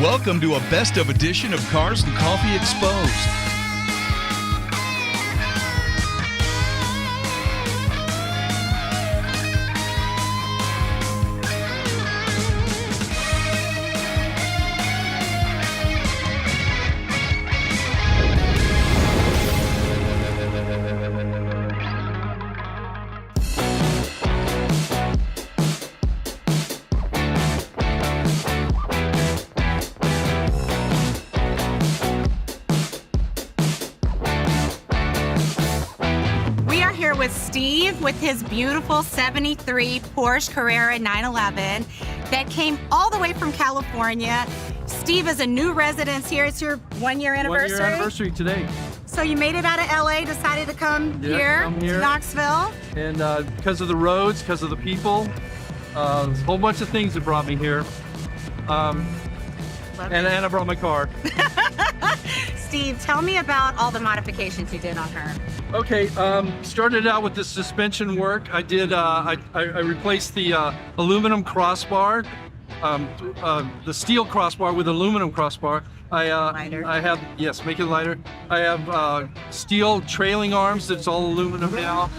Welcome to a best of edition of Cars and Coffee Exposed. With Steve with his beautiful 73 Porsche Carrera 911 that came all the way from California. Steve is a new resident here. It's your one-year anniversary. 1 year anniversary today. So you made it out of LA, decided to come here to Knoxville. And because of the roads, because of the people, a whole bunch of things that brought me here. And I brought my car. Steve, tell me about all the modifications you did on her. Okay, started out with the suspension work. I did. I replaced the aluminum crossbar, the steel crossbar with aluminum crossbar. Lighter. I have make it lighter. I have steel trailing arms that's all aluminum now.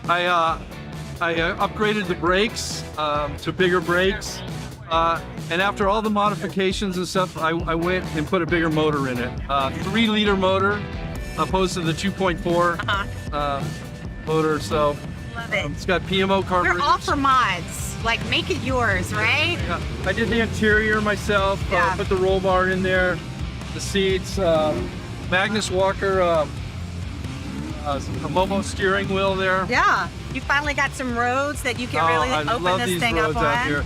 I upgraded the brakes to bigger brakes. And after all the modifications and stuff, I went and put a bigger motor in it. 3-liter motor, opposed to the 2.4 motor. So Love it. It's got PMO carburetors. We're all for mods. Like, make it yours, right? Yeah. I did the interior myself. Yeah. Put the roll bar in there, the seats, Magnus Walker, a Momo steering wheel there. Yeah. You finally got some roads that you can really I open love this these thing roads up out on. here.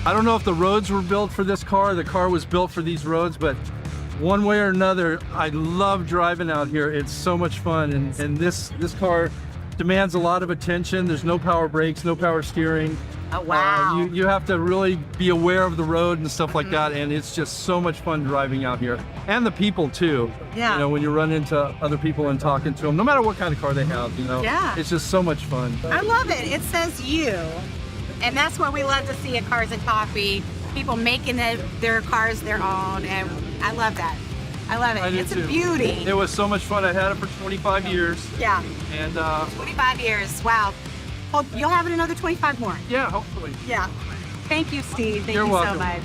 I don't know if the roads were built for this car. The car was built for these roads, but one way or another, I love driving out here. It's so much fun, and this car demands a lot of attention. There's no power brakes, no power steering. Oh, wow. You have to really be aware of the road and stuff like that, and it's just so much fun driving out here. And the people too. Yeah. You know, when you run into other people and talking to them, no matter what kind of car they have, you know. Yeah. It's just so much fun. I love it. It says you. And that's what we love to see at Cars and Coffee. People making their cars their own. And I love that. I love it. I do It's too. a beauty. It was so much fun. I had it for 25 years. Yeah. And 25 years. Wow. Hope you'll have it another 25 more. yeah, hopefully. Yeah. Thank you, Steve. Thank You're you welcome. so much.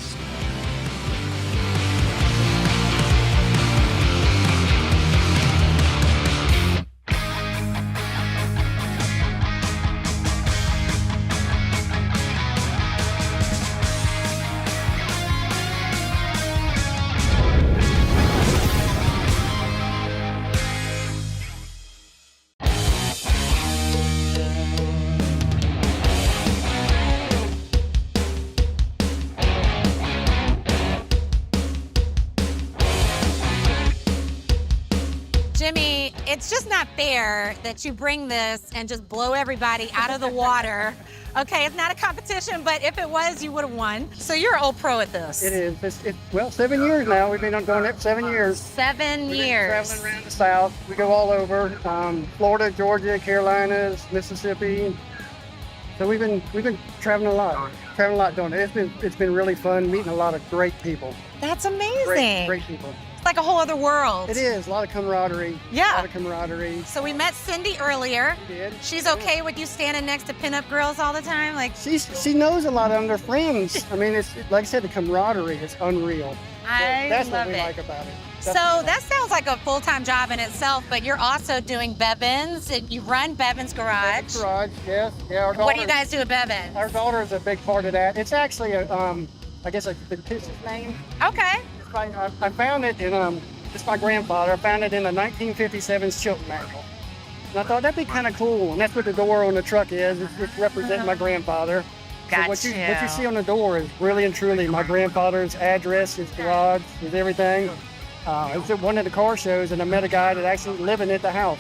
Jimmy, it's just not fair that you bring this and just blow everybody out of the water. Okay, it's not a competition, but if it was, you would have won. So you're an old pro at this. It is. Well, 7 years now. We've been doing it 7 years. 7 We've been years. traveling around the South. We go all over, Florida, Georgia, Carolinas, Mississippi. So we've been traveling a lot. Doing it. It's been really fun meeting a lot of great people. That's amazing. Great people. It's like a whole other world. It is a lot of camaraderie. Yeah. A lot of camaraderie. So we met Cindy earlier. We did. She's okay with you standing next to pinup girls all the time? Like, She knows a lot of them. They're friends. I mean, it's like I said, the camaraderie is unreal. love That's what we it. like about it. So that sounds like a full-time job in itself, but you're also doing Bevins. You run Bevins Garage. Garage, yes. Yeah. Our What do you daughter- guys do at Bevins? Our daughter is a big part of that. It's actually I guess a fictitious name. Okay. I found it in it's my grandfather. I found it in the 1957 Chilton manual. And I thought that'd be kind of cool. And that's what the door on the truck is. It's representing my grandfather. Got So what you see on the door is really and truly my grandfather's address, his garage, his everything. It was at one of the car shows, and I met a guy that actually living at the house.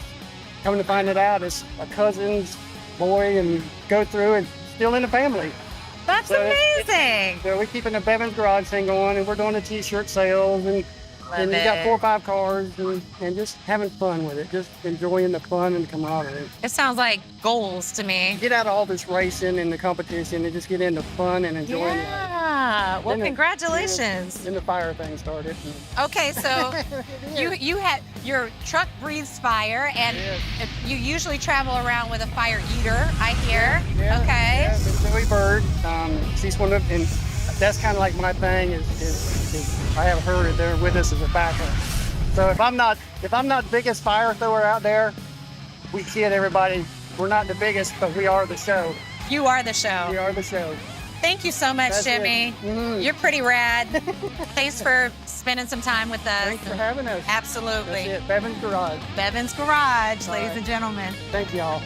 Coming to find it out, it's a cousin's boy, and go through and still in the family. That's So amazing. So we're keeping the Bevins Garage thing going, and we're doing the T-shirt sales, and and you got 4 or 5 cars and just having fun with it, just enjoying the fun and the camaraderie. It sounds like goals to me. Get out of all this racing and the competition and just get into fun and enjoying life. Yeah. Well, Then congratulations. Then the fire thing started. Okay, so you had your truck breathes fire, and you usually travel around with a fire eater, I hear. Okay. Yeah, Zoe Bird. She's one of, and that's kind of like my thing is I have her there with us as a backup. So if I'm not biggest fire thrower out there, we kid everybody. We're not the biggest, but we are the show. You are the show. We are the show. Thank you so much, That's Jimmy. You're pretty rad. Thanks for spending some time with us. Thanks for having us. Absolutely. That's it. Bevan's Garage. Bevan's Garage, All ladies right. and gentlemen. Thank y'all.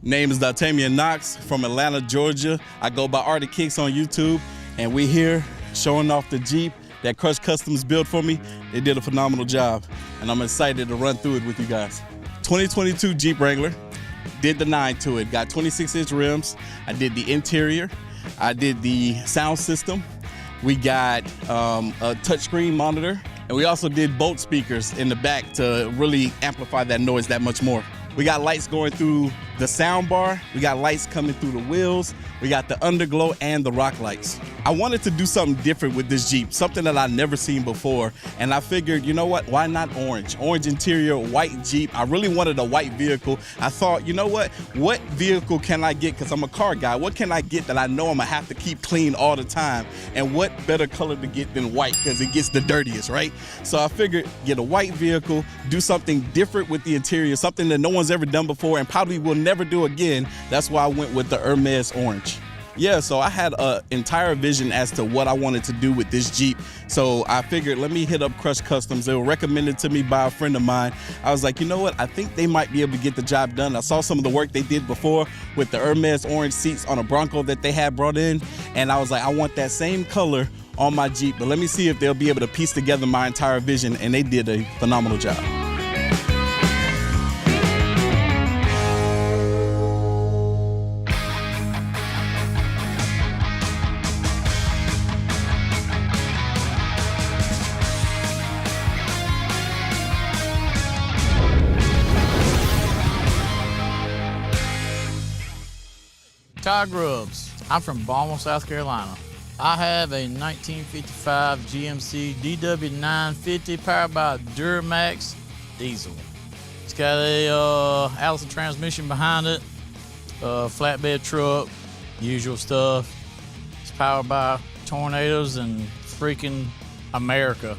Name is Daltamian Knox from Atlanta, Georgia. I go by Artie Kicks on YouTube, and we here showing off the Jeep that Crush Customs built for me. They did a phenomenal job, and I'm excited to run through it with you guys. 2022 Jeep Wrangler, did the 9 to it. Got 26-inch rims. I did the interior. I did the sound system. We got a touchscreen monitor, and we also did Bolt speakers in the back to really amplify that noise that much more. We got lights going through the sound bar. We got lights coming through the wheels. We got the underglow and the rock lights. I wanted to do something different with this Jeep, something that I've never seen before. And I figured, you know what, why not orange? Orange interior, white Jeep. I really wanted a white vehicle. I thought, you know what vehicle can I get? Because I'm a car guy. What can I get that I know I'm gonna have to keep clean all the time? And what better color to get than white, because it gets the dirtiest, right? So I figured, get a white vehicle, do something different with the interior, something that no one's ever done before and probably will never do again. That's why I went with the Hermes orange. Yeah, so I had an entire vision as to what I wanted to do with this Jeep. So I figured, let me hit up Crush Customs. They were recommended to me by a friend of mine. I was like, you know what? I think they might be able to get the job done. I saw some of the work they did before with the Hermes orange seats on a Bronco that they had brought in. And I was like, I want that same color on my Jeep, but let me see if they'll be able to piece together my entire vision. And they did a phenomenal job. Todd Grubbs. I'm from Baltimore, South Carolina. I have a 1955 GMC DW950 powered by Duramax diesel. It's got a Allison transmission behind it, flatbed truck, usual stuff. It's powered by tornadoes and freaking America.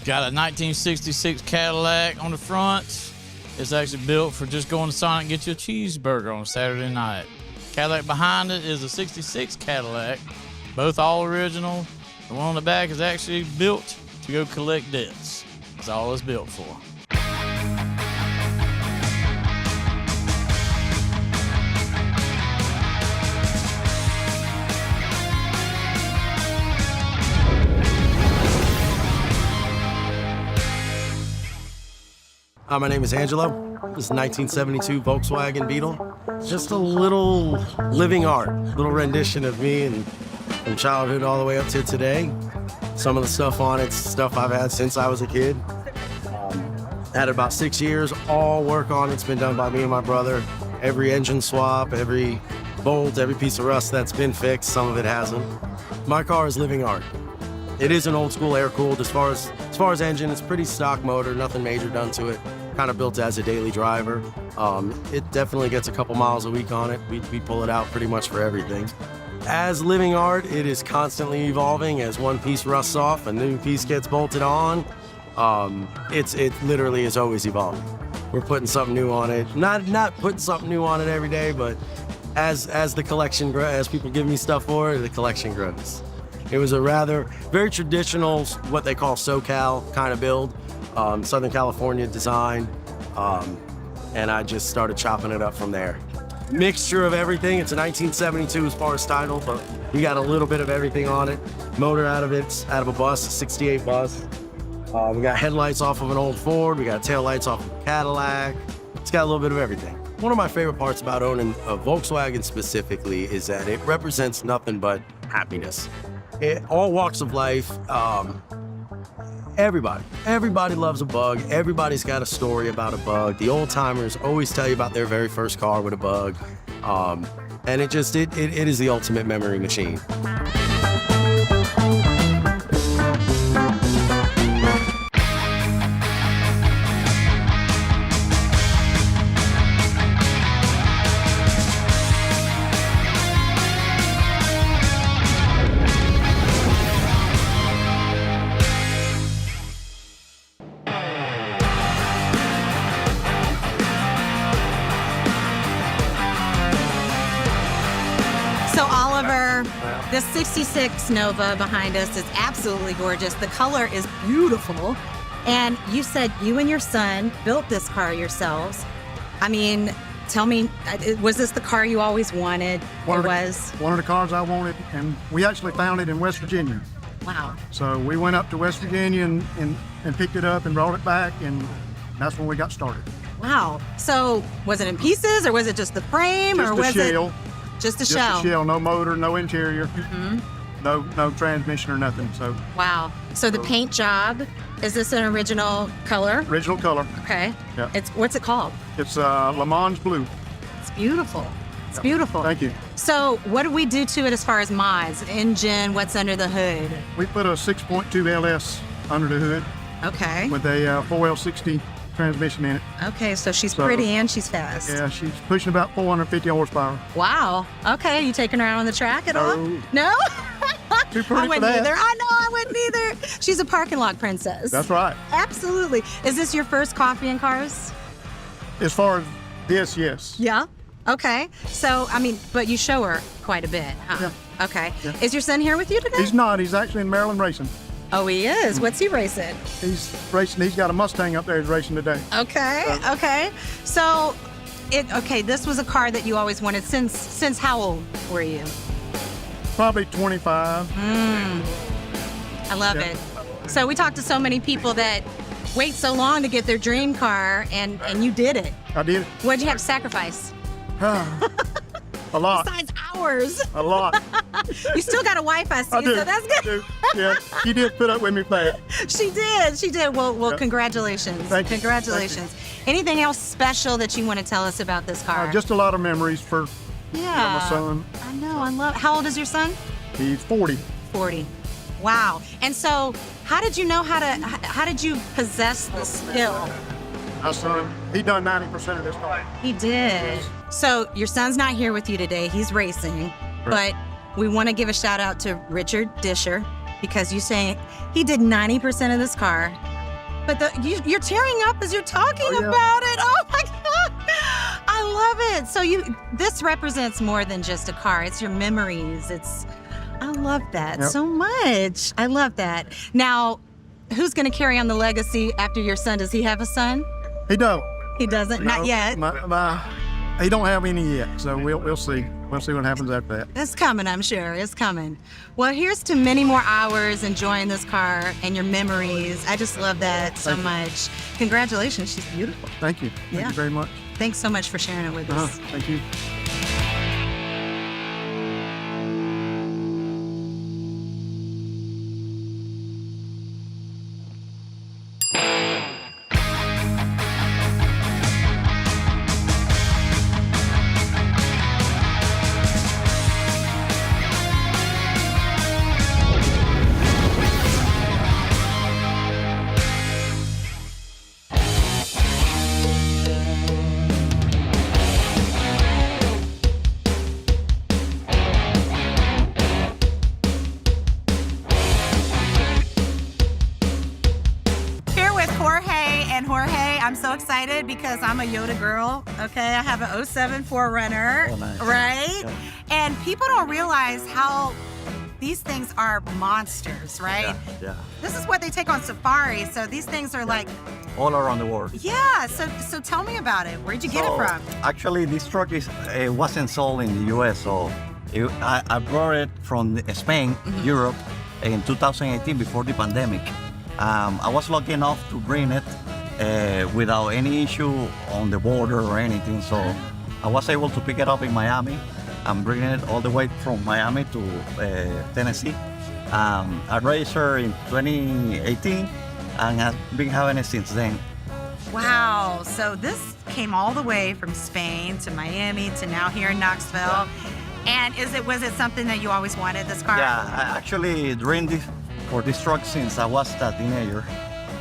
Got a 1966 Cadillac on the front. It's actually built for just going to Sonic and get you a cheeseburger on Saturday night. Cadillac behind it is a 66 Cadillac, both all original. The one on the back is actually built to go collect debts. That's all it's built for. My name is Angelo. This is a 1972 Volkswagen Beetle. Just a little living art, little rendition of me and from childhood all the way up to today. Some of the stuff on it's stuff I've had since I was a kid. Had it about 6 years, all work on it's been done by me and my brother. Every engine swap, every bolt, every piece of rust that's been fixed, some of it hasn't. My car is living art. It is an old school air-cooled. As far as engine, it's pretty stock motor, nothing major done to it. Kind of built as a daily driver. It definitely gets a couple miles a week on it. We pull it out pretty much for everything. As living art, it is constantly evolving. As one piece rusts off, a new piece gets bolted on. It literally is always evolving. We're putting something new on it. Not putting something new on it every day, but as the collection grows, as people give me stuff for it, the collection grows. It was a very traditional, what they call SoCal kind of build. Southern California design, and I just started chopping it up from there. Mixture of everything. It's a 1972 as far as title, but we got a little bit of everything on it. Motor out of a bus, a 68 bus. We got headlights off of an old Ford. We got tail lights off of a Cadillac. It's got a little bit of everything. One of my favorite parts about owning a Volkswagen specifically is that it represents nothing but happiness. All walks of life, everybody loves a bug. Everybody's got a story about a bug. The old timers always tell you about their very first car with a bug. And it is the ultimate memory machine. So Oliver, the 66 Nova behind us is absolutely gorgeous. The color is beautiful. And you said you and your son built this car yourselves. I mean, tell me, was this the car you always wanted? One of the cars I wanted, and we actually found it in West Virginia. Wow. So we went up to West Virginia and picked it up and brought it back, and that's when we got started. Wow. So was it in pieces, or was it just the frame, Just or the was shell. it just a Just shell? a shell, no motor, no interior, no transmission or nothing. So Wow. So the paint job, is this an original color? original color. Okay. Yeah. What's it called? It's Le Mans Blue. It's beautiful. It's beautiful. Thank you. So what do we do to it as far as mods? Engine, what's under the hood? We put a 6.2 LS under the hood Okay. with a 4L60 transmission in it. Okay, so she's So- pretty and she's fast. Yeah, she's pushing about 450 horsepower. Wow. Okay, you taking her out on the track at all? No? Too pretty I for wouldn't that. either. I know, I wouldn't either. She's a parking lot princess. That's right. Absolutely. Is this your first coffee and cars? As far as this, yes. Yeah. Okay. So, I mean, but you show her quite a bit, huh? Yeah. Okay. Yeah. Is your son here with you today? He's not. He's actually in Maryland racing. Oh, he is. What's he racing? He's racing. He's got a Mustang up there. He's racing today. Okay. Okay. So, this was a car that you always wanted since how old were you? Probably 25. I love Yeah. it. So we talked to so many people that wait so long to get their dream car, and you did it. I did it. What'd you have to sacrifice? A lot. Besides hours. A lot. You still got a wife, I see, I do. so that's I good. do. Yeah. She did put up with me for that. She did. She did. Well, Yeah. congratulations. Thank you. Congratulations. Anything else special that you want to tell us about this car? Just a lot of memories for yeah. my son. I know. I love. How old is your son? He's 40. 40. Wow. And so, how did you know how did you possess the skill? My son, he done 90% of this car. He did. So your son's not here with you today. He's racing, but we want to give a shout out to Richard Disher because you say he did 90% of this car. But you're tearing up as you're talking yeah. about it. Oh my God. I love it. So this represents more than just a car. It's your memories. I love that Yep. so much. I love that. Now, who's going to carry on the legacy after your son? Does he have a son? He don't. He doesn't. No, Not yet. He don't have any yet, so we'll see. We'll see what happens after that. It's coming, I'm sure. It's coming. Well, here's to many more hours enjoying this car and your memories. I just love that so Thank you. much. Congratulations. She's beautiful. Thank you. Thank Yeah. you very much. Thanks so much for sharing it with us. Thank you. Here with Jorge, and Jorge, I'm so excited because I'm a Yoda girl, okay? I have an 07 4Runner, Oh, nice. right? Yeah. And people don't realize how these things are monsters, right? Yeah. This is what they take on safari. So these things are like, All around the world. yeah. So tell me about it. Where'd you get it from? Actually, this truck wasn't sold in the U.S., so I brought it from Spain, Europe, in 2018 before the pandemic. I was lucky enough to bring it without any issue on the border or anything, so I was able to pick it up in Miami. I'm bringing it all the way from Miami to Tennessee. I raised her in 2018, and I've been having it since then. Wow. So this came all the way from Spain to Miami to now here in Knoxville. And was it something that you always wanted, this car? Yeah, I actually dreamed for this truck since I was a teenager,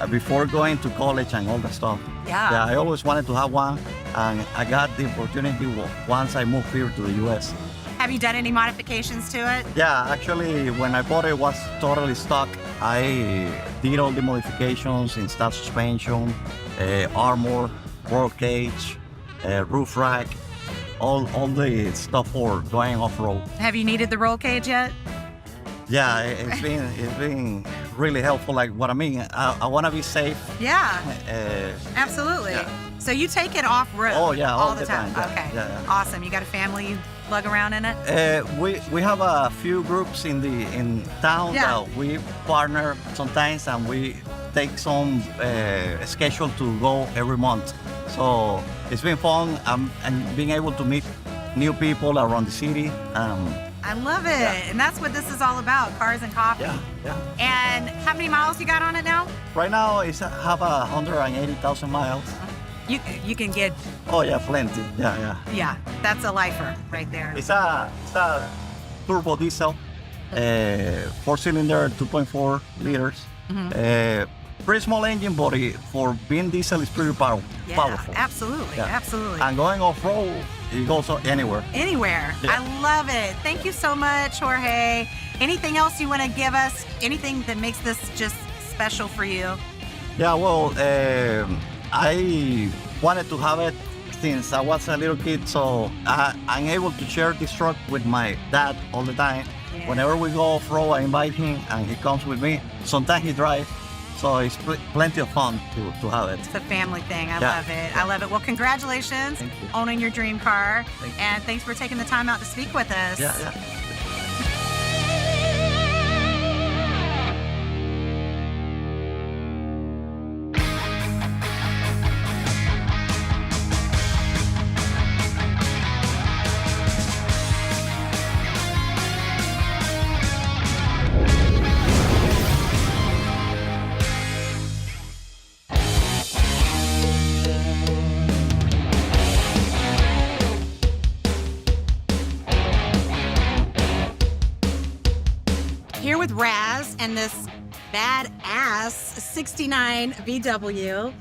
before going to college and all that stuff. Yeah. I always wanted to have one, and I got the opportunity once I moved here to the U.S. Have you done any modifications to it? Yeah, actually, when I bought it was totally stock. I did all the modifications, installed suspension, armor, roll cage, roof rack, all the stuff for going off-road. Have you needed the roll cage yet? Yeah, it's been really helpful. Like what I mean, I want to be safe. Yeah, Uh, absolutely. yeah. So you take it off-road Oh, yeah, all all the the time. time, yeah, Okay, yeah. awesome. You got a family you lug around in it? we have a few groups in town Yeah. that we partner sometimes, and we take some schedule to go every month. So it's been fun, and being able to meet new people around the city. I love it. And that's what this is all about, cars and coffee. Yeah. And how many miles you got on it now? Right now it's have 180,000 miles. You can get, Oh yeah, plenty. Yeah. yeah, that's a lifer right there. It's a turbo diesel, 4-cylinder, 2.4 liters. Pretty small engine, but for being diesel, it's pretty Yeah, powerful. absolutely, Yeah. absolutely. And going off-road, it goes anywhere. Anywhere. Yeah. I love it. Thank you so much, Jorge. Anything else you want to give us? Anything that makes this just special for you? Yeah, well, I wanted to have it since I was a little kid, so I'm able to share this truck with my dad all the time. Yeah. Whenever we go off-road, I invite him, and he comes with me. Sometimes he drives, so it's plenty of fun to have it. It's a family thing. I Yeah. love it. I love it. Well, congratulations Thank you. owning your dream car. Thank you. And thanks for taking the time out to speak with us. Yeah. Here with Raz and this badass 69 VW.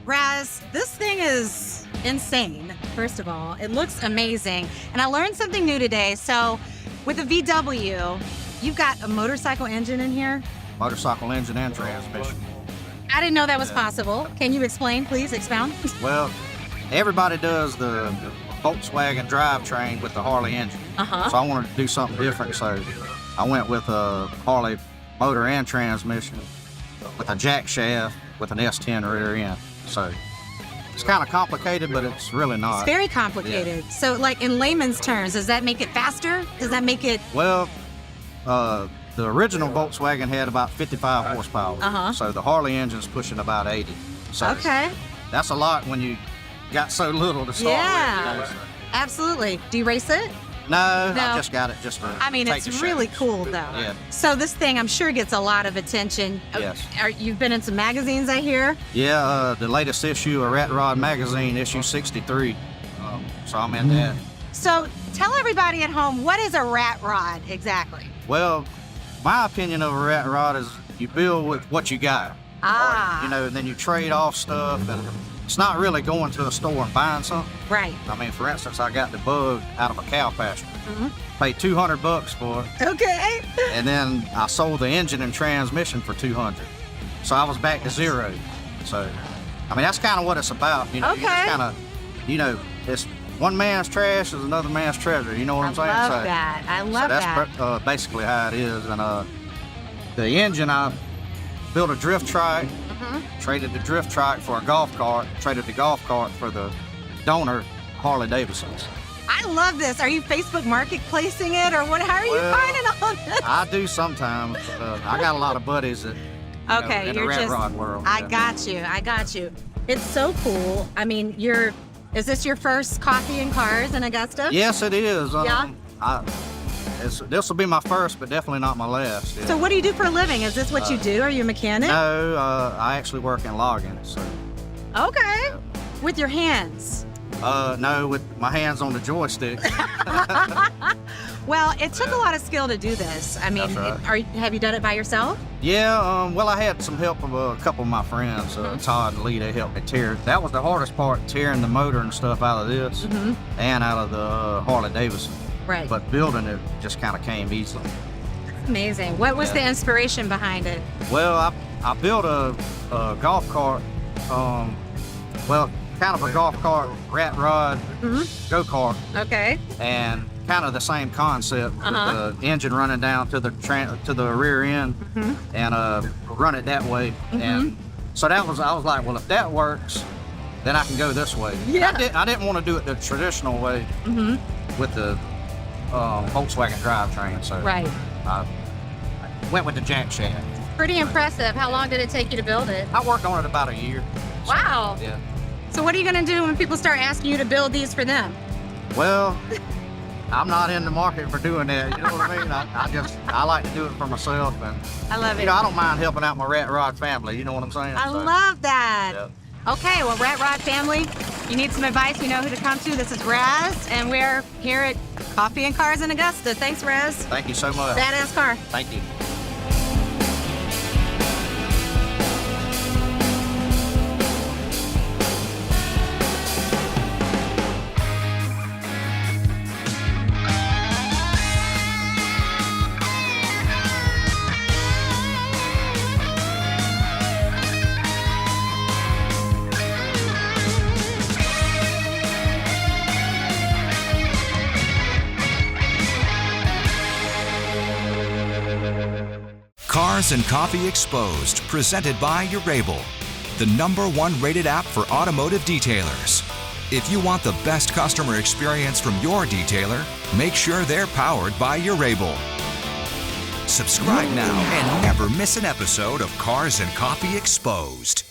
Raz, this thing is insane, first of all. It looks amazing. And I learned something new today. So with the VW, you've got a motorcycle engine in here. Motorcycle engine and transmission. I didn't know that was possible. Can you explain, please? Expound. Well, everybody does the Volkswagen drivetrain with the Harley engine. Uh-huh. So I wanted to do something different, so I went with a Harley motor and transmission with a jack shaft with an S10 rear end. So it's kind of complicated, but it's really not. It's very complicated. So, like in layman's terms, does that make it faster? Does that make it? Well, the original Volkswagen had about 55 horsepower. Uh-huh. So the Harley engine's pushing about 80. So Okay. that's a lot when you got so little to start Yeah. with. Absolutely. Do you race it? No, No. I just got it just to I mean, take it's the really shows. cool, though. Yeah. So this thing, I'm sure, gets a lot of attention. Yes. You've been in some magazines, I hear. Yeah, the latest issue of Rat Rod magazine, issue 63. So I'm in that. So tell everybody at home, what is a rat rod exactly? Well, my opinion of a rat rod is you build with what you got. Ah. You know, and then you trade off stuff, and it's not really going to a store and buying something. Right. I mean, for instance, I got the Bug out of a cow pasture. Paid $200 for it, Okay. and then I sold the engine and transmission for $200. So I was back to zero. So, I mean, that's kind of what it's about. You know, you just Okay. kind of, you know, it's one man's trash is another man's treasure. You know what I'm saying? I love that. I love that. That's basically how it is. And the engine, I built a drift trike, traded the drift trike for a golf cart, traded the golf cart for the donor Harley Davidsons. I love this. Are you Facebook marketplacing it or what? How are you finding all this? I do sometimes. I got a lot of buddies that Okay, in the you're rat just. rod world. I got you. It's so cool. I mean, is this your first coffee and cars in Augusta? Yes, it is. Yeah? This will be my first, but definitely not my last. Yeah. So what do you do for a living? Is this what you do? Are you a mechanic? No, I actually work in logging. So. Okay. With your hands. No, with my hands on the joystick. Well, it took a lot of skill to do this. I mean, That's right. have you done it by yourself? Yeah, well, I had some help of a couple of my friends, Todd and Lee. They helped me tear. That was the hardest part, tearing the motor and stuff out of this and out of the Harley Davidson. Right. But building it just kind of came easily. Amazing. What was the inspiration behind it? Well, I built a golf cart, kind of a golf cart, rat rod, go-kart, Okay. and kind of the same concept, with the engine running down to the rear end and run it that way. And so I was like, well, if that works, then I can go this way. Yeah. I didn't want to do it the traditional way with the Volkswagen drivetrain, so Right. I went with the jack shaft. Pretty impressive. How long did it take you to build it? I worked on it about a year. Wow. Yeah. So what are you going to do when people start asking you to build these for them? Well, I'm not in the market for doing that. You know what I mean? I like to do it for myself, and I love it. you know, I don't mind helping out my rat rod family. You know what I'm saying? I love that. Okay, well, Rat Rod family, you need some advice, you know who to come to. This is Raz, and we're here at Coffee and Cars in Augusta. Thanks, Raz. Thank you so much. Badass car. Thank you. Cars and Coffee Exposed, presented by Urable, the #1 rated app for automotive detailers. If you want the best customer experience from your detailer, make sure they're powered by Urable. Subscribe now and never miss an episode of Cars and Coffee Exposed.